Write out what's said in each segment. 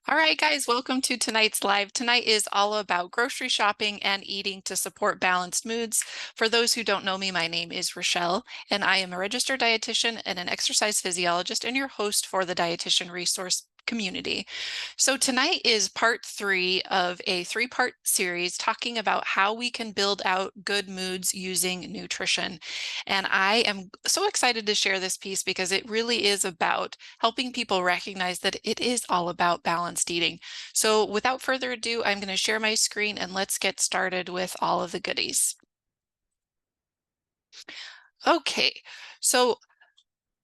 All right, guys, welcome to tonight's live. Tonight is all about grocery shopping and eating to support balanced moods. For those who don't know me, my name is Rochelle, and I am a registered dietitian and an exercise physiologist and your host for the Dietitian Resource Community. So tonight is part 3 of a 3-part series talking about how we can build out good moods using nutrition. And I am so excited to share this piece because it really is about helping people recognize that it is all about balanced eating. So without further ado, I'm going to share my screen and let's get started with all of the goodies. Okay, so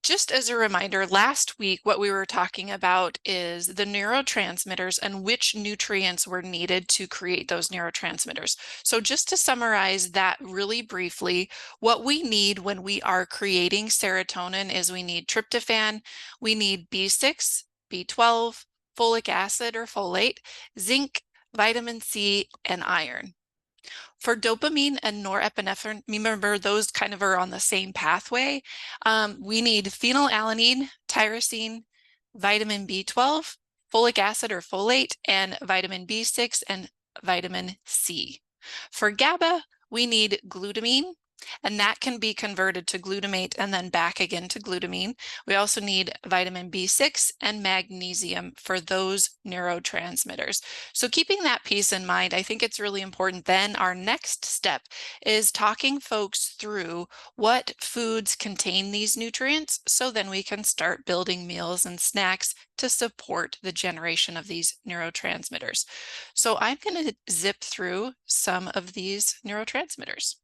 just as a reminder, last week, what we were talking about is the neurotransmitters and which nutrients were needed to create those neurotransmitters. So just to summarize that really briefly, what we need when we are creating serotonin is we need tryptophan, we need B6, B12, folic acid or folate, zinc, vitamin C, and iron. For dopamine and norepinephrine, remember those kind of are on the same pathway. We need phenylalanine, tyrosine, vitamin B12, folic acid or folate, and vitamin B6 and vitamin C. For GABA, we need glutamine, and that can be converted to glutamate and then back again to glutamine. We also need vitamin B6 and magnesium for those neurotransmitters. So keeping that piece in mind, I think it's really important. Then our next step is talking folks through what foods contain these nutrients, so then we can start building meals and snacks to support the generation of these neurotransmitters. So I'm going to zip through some of these neurotransmitters.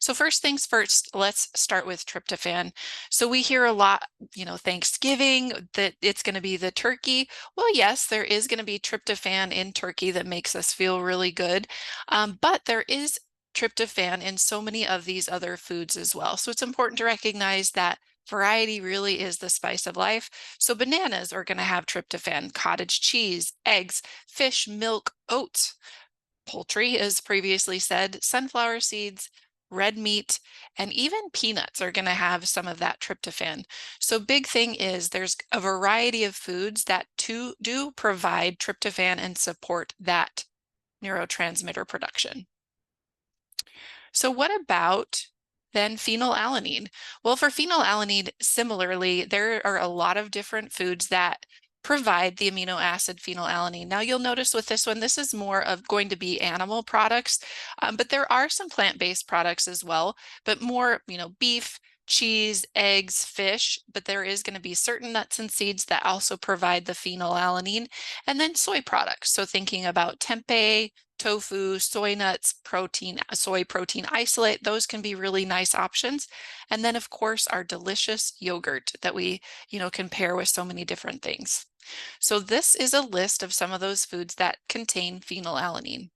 So first things first, let's start with tryptophan. So we hear a lot, Thanksgiving, that it's going to be the turkey. Well, yes, there is going to be tryptophan in turkey that makes us feel really good. But there is tryptophan in so many of these other foods as well. So it's important to recognize that variety really is the spice of life. So bananas are going to have tryptophan, cottage cheese, eggs, fish, milk, oats, poultry, as previously said, sunflower seeds, red meat, and even peanuts are going to have some of that tryptophan. So big thing is there's a variety of foods that do provide tryptophan and support that neurotransmitter production. So what about then phenylalanine? Well, for phenylalanine, similarly, there are a lot of different foods that provide the amino acid phenylalanine. Now you'll notice with this one, this is more of going to be animal products, but there are some plant-based products as well, but more, beef, cheese, eggs, fish, but there is going to be certain nuts and seeds that also provide the phenylalanine, and then soy products. So thinking about tempeh, tofu, soy nuts, soy protein isolate, those can be really nice options. And then of course our delicious yogurt that we, can pair with so many different things. So this is a list of some of those foods that contain phenylalanine.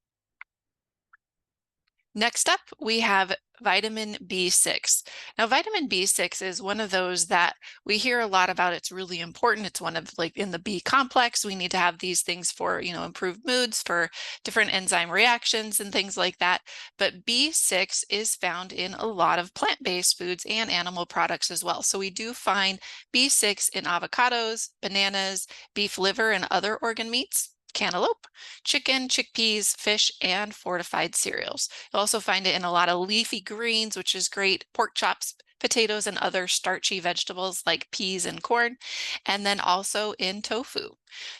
Next up, we have vitamin B6. Now, vitamin B6 is one of those that we hear a lot about. It's really important. It's one of in the B complex, we need to have these things for, improved moods, for different enzyme reactions and things like that. But B6 is found in a lot of plant-based foods and animal products as well. So we do find B6 in avocados, bananas, beef liver, and other organ meats, cantaloupe, chicken, chickpeas, fish, and fortified cereals. You'll also find it in a lot of leafy greens, which is great, pork chops, potatoes, and other starchy vegetables like peas and corn, and then also in tofu.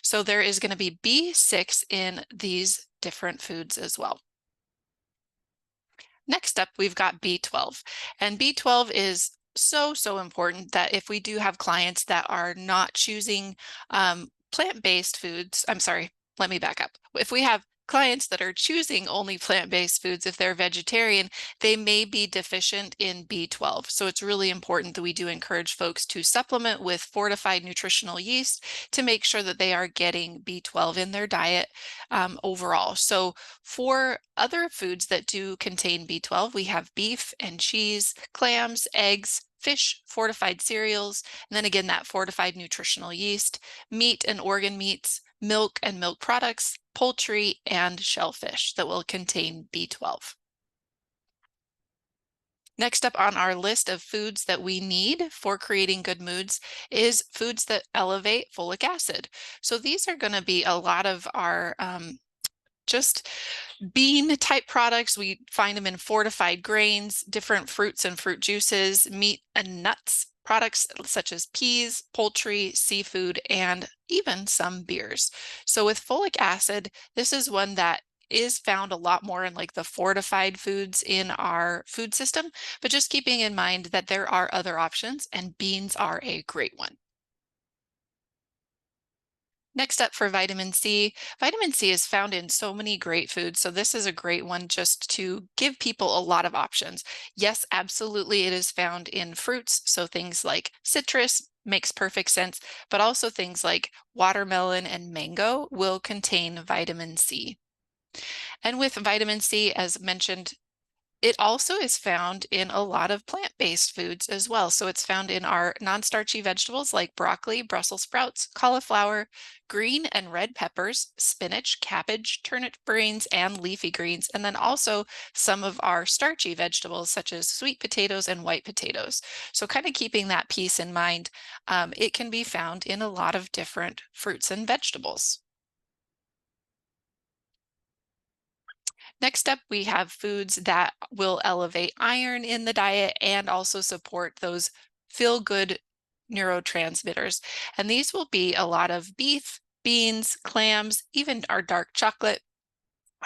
So there is going to be B6 in these different foods as well. Next up, we've got B12, and B12 is so important that if we do have clients that are not choosing plant-based foods, I'm sorry, let me back up. If we have clients that are choosing only plant-based foods, if they're vegetarian, they may be deficient in B12. So it's really important that we do encourage folks to supplement with fortified nutritional yeast to make sure that they are getting B12 in their diet overall. So for other foods that do contain B12, we have beef and cheese, clams, eggs, fish, fortified cereals, and then again, that fortified nutritional yeast, meat and organ meats, milk and milk products, poultry, and shellfish that will contain B12. Next up on our list of foods that we need for creating good moods is foods that elevate folic acid. So these are going to be a lot of our just bean type products. We find them in fortified grains, different fruits and fruit juices, meat and nuts products such as peas, poultry, seafood, and even some beers. So with folic acid, this is one that is found a lot more in like the fortified foods in our food system, but just keeping in mind that there are other options and beans are a great one. Next up for vitamin C is found in so many great foods. So this is a great one just to give people a lot of options. Yes, absolutely, it is found in fruits. So things like citrus makes perfect sense, but also things like watermelon and mango will contain vitamin C. And with vitamin C, as mentioned, it also is found in a lot of plant-based foods as well. So it's found in our non-starchy vegetables like broccoli, Brussels sprouts, cauliflower, green and red peppers, spinach, cabbage, turnip greens, and leafy greens. And then also some of our starchy vegetables such as sweet potatoes and white potatoes. So kind of keeping that piece in mind, it can be found in a lot of different fruits and vegetables. Next up, we have foods that will elevate iron in the diet and also support those feel-good neurotransmitters. And these will be a lot of beef, beans, clams, even our dark chocolate.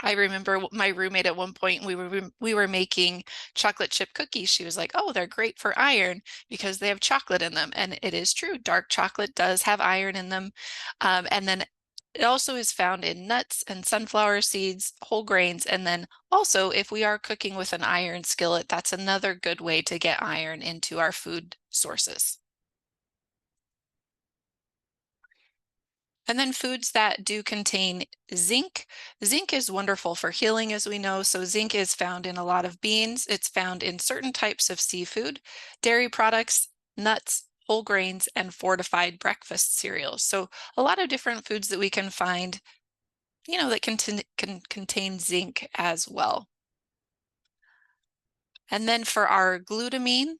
I remember my roommate at one point, we were making chocolate chip cookies. She was like, "Oh, they're great for iron because they have chocolate in them." And it is true. Dark chocolate does have iron in them. And then it also is found in nuts and sunflower seeds, whole grains. And then also, if we are cooking with an iron skillet, that's another good way to get iron into our food sources. And then foods that do contain zinc. Zinc is wonderful for healing, as we know. So zinc is found in a lot of beans. It's found in certain types of seafood, dairy products, nuts, whole grains, and fortified breakfast cereals. So a lot of different foods that we can find, that can contain zinc as well. And then for our glutamine,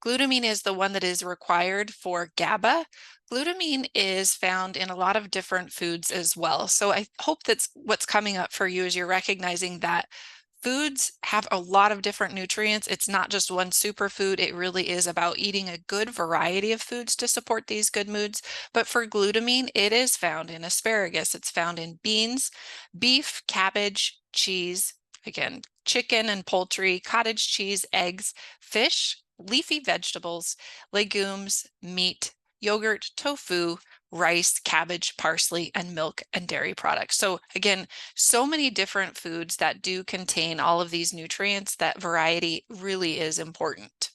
glutamine is the one that is required for GABA. Glutamine is found in a lot of different foods as well. So I hope that's what's coming up for you is you're recognizing that foods have a lot of different nutrients. It's not just one superfood. It really is about eating a good variety of foods to support these good moods. But for glutamine, it is found in asparagus. It's found in beans, beef, cabbage, cheese, again, chicken and poultry, cottage cheese, eggs, fish, leafy vegetables, legumes, meat, yogurt, tofu, rice, cabbage, parsley, and milk and dairy products. So again, so many different foods that do contain all of these nutrients that variety really is important.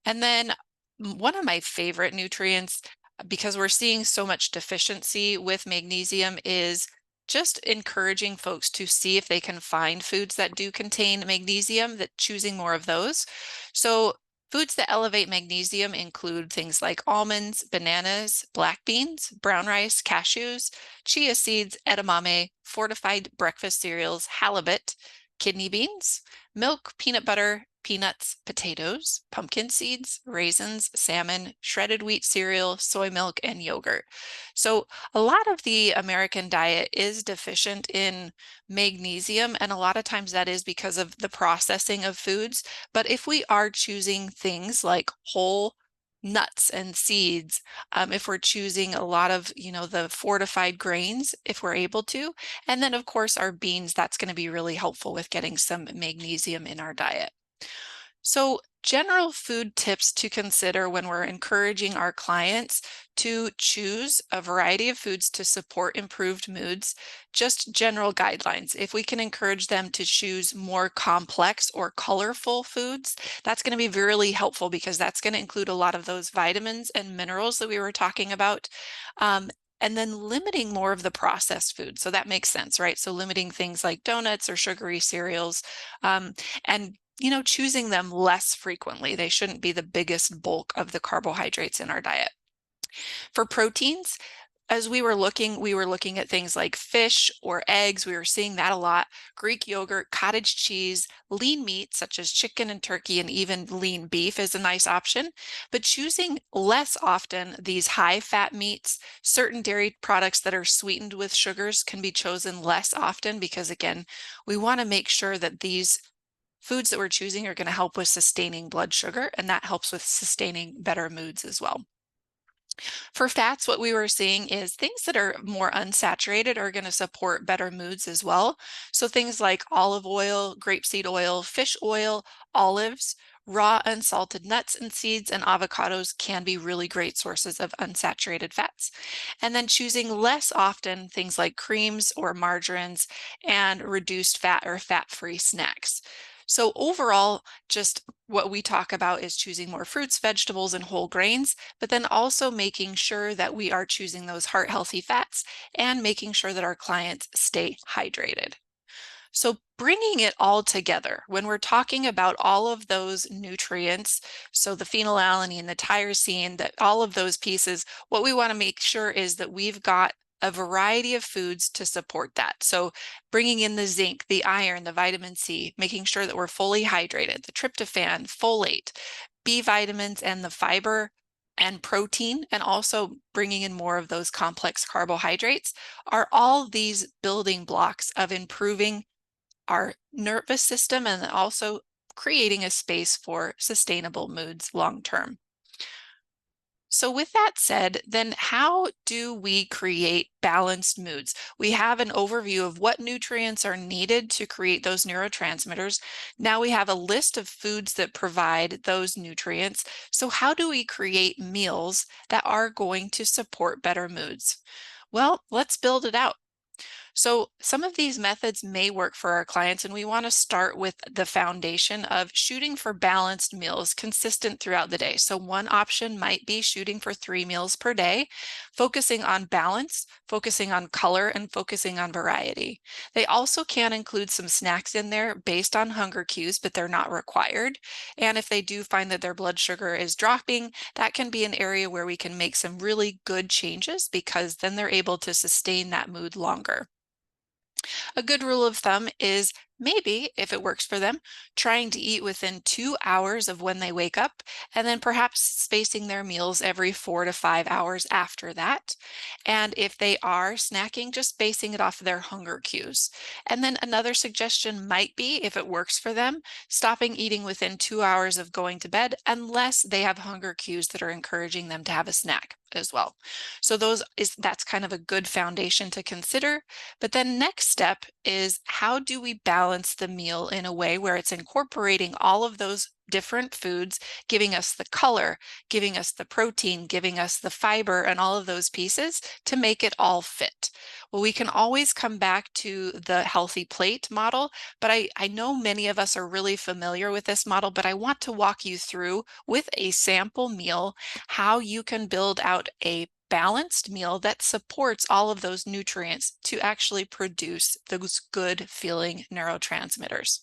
And then one of my favorite nutrients, because we're seeing so much deficiency with magnesium, is just encouraging folks to see if they can find foods that do contain magnesium, that choosing more of those. So foods that elevate magnesium include things like almonds, bananas, black beans, brown rice, cashews, chia seeds, edamame, fortified breakfast cereals, halibut, kidney beans, milk, peanut butter, peanuts, potatoes, pumpkin seeds, raisins, salmon, shredded wheat cereal, soy milk, and yogurt. So a lot of the American diet is deficient in magnesium, and a lot of times that is because of the processing of foods. But if we are choosing things like whole nuts and seeds, if we're choosing a lot of, the fortified grains, if we're able to, and then of course our beans, that's going to be really helpful with getting some magnesium in our diet. So general food tips to consider when we're encouraging our clients to choose a variety of foods to support improved moods, just general guidelines. If we can encourage them to choose more complex or colorful foods, that's going to be really helpful because that's going to include a lot of those vitamins and minerals that we were talking about. And then limiting more of the processed food. So that makes sense, right? So limiting things like donuts or sugary cereals, and choosing them less frequently. They shouldn't be the biggest bulk of the carbohydrates in our diet. For proteins, as we were looking at things like fish or eggs. We were seeing that a lot. Greek yogurt, cottage cheese, lean meat such as chicken and turkey, and even lean beef is a nice option. But choosing less often these high-fat meats, certain dairy products that are sweetened with sugars can be chosen less often because, again, we want to make sure that these foods that we're choosing are going to help with sustaining blood sugar, and that helps with sustaining better moods as well. For fats, what we were seeing is things that are more unsaturated are going to support better moods as well. So things like olive oil, grapeseed oil, fish oil, olives, raw unsalted nuts and seeds, and avocados can be really great sources of unsaturated fats. And then choosing less often things like creams or margarines and reduced fat or fat-free snacks. So overall, just what we talk about is choosing more fruits, vegetables, and whole grains, but then also making sure that we are choosing those heart-healthy fats and making sure that our clients stay hydrated. So bringing it all together, when we're talking about all of those nutrients, so the phenylalanine, the tyrosine, that all of those pieces, what we want to make sure is that we've got a variety of foods to support that. So bringing in the zinc, the iron, the vitamin C, making sure that we're fully hydrated, the tryptophan, folate, B vitamins, and the fiber and protein, and also bringing in more of those complex carbohydrates are all these building blocks of improving our nervous system and also creating a space for sustainable moods long term. So with that said, then how do we create balanced moods? We have an overview of what nutrients are needed to create those neurotransmitters. Now we have a list of foods that provide those nutrients. So how do we create meals that are going to support better moods? Well, let's build it out. So some of these methods may work for our clients, and we want to start with the foundation of shooting for balanced meals consistent throughout the day. So one option might be shooting for 3 meals per day, focusing on balance, focusing on color, and focusing on variety. They also can include some snacks in there based on hunger cues, but they're not required. And if they do find that their blood sugar is dropping, that can be an area where we can make some really good changes because then they're able to sustain that mood longer. A good rule of thumb is maybe, if it works for them, trying to eat within 2 hours of when they wake up, and then perhaps spacing their meals every 4 to 5 hours after that. And if they are snacking, just basing it off of their hunger cues. And then another suggestion might be, if it works for them, stopping eating within 2 hours of going to bed, unless they have hunger cues that are encouraging them to have a snack as well. So that's kind of a good foundation to consider. But then next step is, how do we balance the meal in a way where it's incorporating all of those different foods, giving us the color, giving us the protein, giving us the fiber, and all of those pieces to make it all fit? Well, we can always come back to the healthy plate model, but I know many of us are really familiar with this model, but I want to walk you through with a sample meal how you can build out a balanced meal that supports all of those nutrients to actually produce those good feeling neurotransmitters.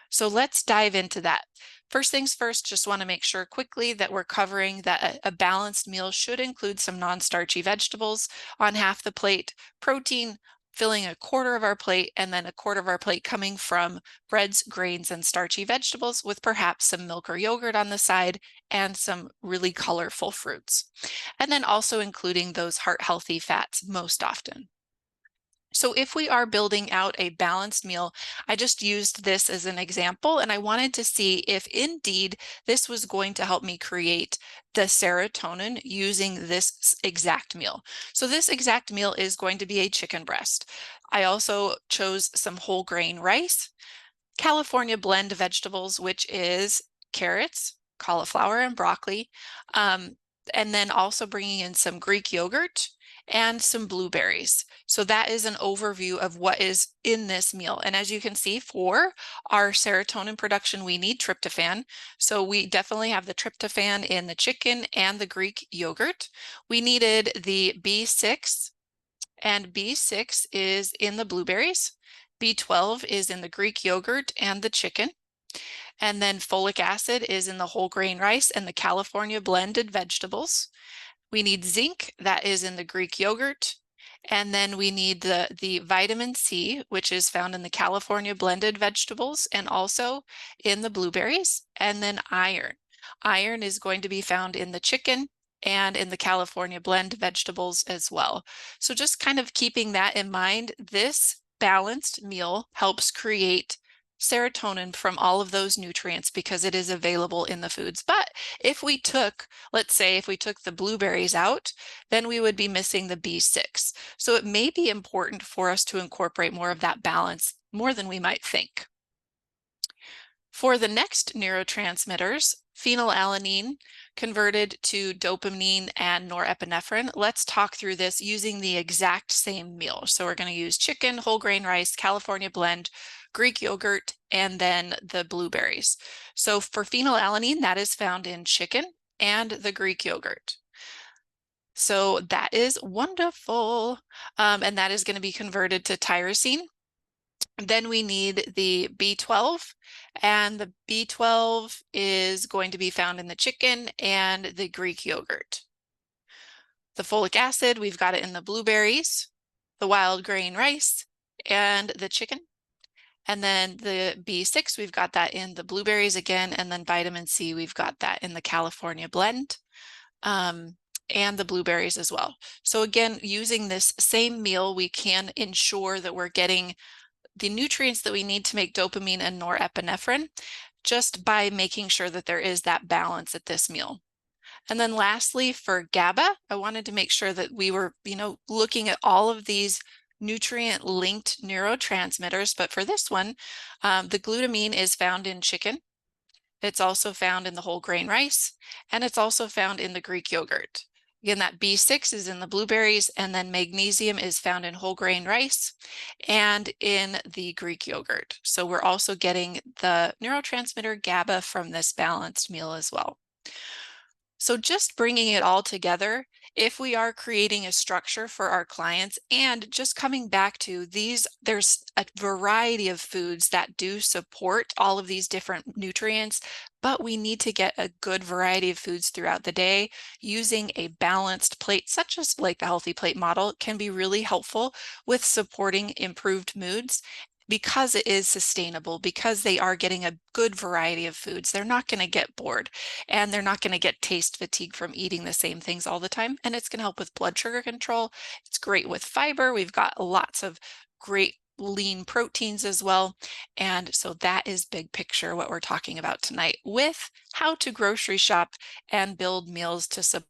So let's dive into that. First things first, just want to make sure quickly that we're covering that a balanced meal should include some non-starchy vegetables on half the plate, protein filling a quarter of our plate, and then a quarter of our plate coming from breads, grains, and starchy vegetables, with perhaps some milk or yogurt on the side and some really colorful fruits. And then also including those heart-healthy fats most often. So if we are building out a balanced meal, I just used this as an example, and I wanted to see if indeed this was going to help me create the serotonin using this exact meal. So this exact meal is going to be a chicken breast. I also chose some whole grain rice, California blend vegetables, which is carrots, cauliflower, and broccoli, and then also bringing in some Greek yogurt and some blueberries. So that is an overview of what is in this meal. And as you can see, for our serotonin production, we need tryptophan. So we definitely have the tryptophan in the chicken and the Greek yogurt. We needed the B6, and B6 is in the blueberries. B12 is in the Greek yogurt and the chicken. And then folic acid is in the whole grain rice and the California blended vegetables. We need zinc, that is in the Greek yogurt. And then we need the vitamin C, which is found in the California blended vegetables and also in the blueberries. And then iron. Iron is going to be found in the chicken and in the California blend vegetables as well. So just kind of keeping that in mind, this balanced meal helps create serotonin from all of those nutrients because it is available in the foods. But if we took, let's say, if we took the blueberries out, then we would be missing the B6. So it may be important for us to incorporate more of that balance, more than we might think. For the next neurotransmitters, phenylalanine converted to dopamine and norepinephrine, let's talk through this using the exact same meal. So we're going to use chicken, whole grain rice, California blend, Greek yogurt, and then the blueberries. So for phenylalanine, that is found in chicken and the Greek yogurt. So that is wonderful. And that is going to be converted to tyrosine. Then we need the B12, and the B12 is going to be found in the chicken and the Greek yogurt. The folic acid, we've got it in the blueberries, the wild grain rice, and the chicken. And then the B6, we've got that in the blueberries again, and then vitamin C, we've got that in the California blend. And the blueberries as well. So again, using this same meal, we can ensure that we're getting the nutrients that we need to make dopamine and norepinephrine just by making sure that there is that balance at this meal. And then lastly, for GABA, I wanted to make sure that we were, looking at all of these nutrient-linked neurotransmitters. But for this one, the glutamine is found in chicken. It's also found in the whole grain rice, and it's also found in the Greek yogurt. Again, that B6 is in the blueberries, and then magnesium is found in whole grain rice and in the Greek yogurt. So we're also getting the neurotransmitter GABA from this balanced meal as well. So just bringing it all together, if we are creating a structure for our clients and just coming back to these, there's a variety of foods that do support all of these different nutrients, but we need to get a good variety of foods throughout the day. Using a balanced plate, such as like the healthy plate model, can be really helpful with supporting improved moods because it is sustainable, because they are getting a good variety of foods. They're not going to get bored, and they're not going to get taste fatigue from eating the same things all the time. And it's going to help with blood sugar control. It's great with fiber. We've got lots of great lean proteins as well. And so that is big picture what we're talking about tonight with how to grocery shop and build meals to support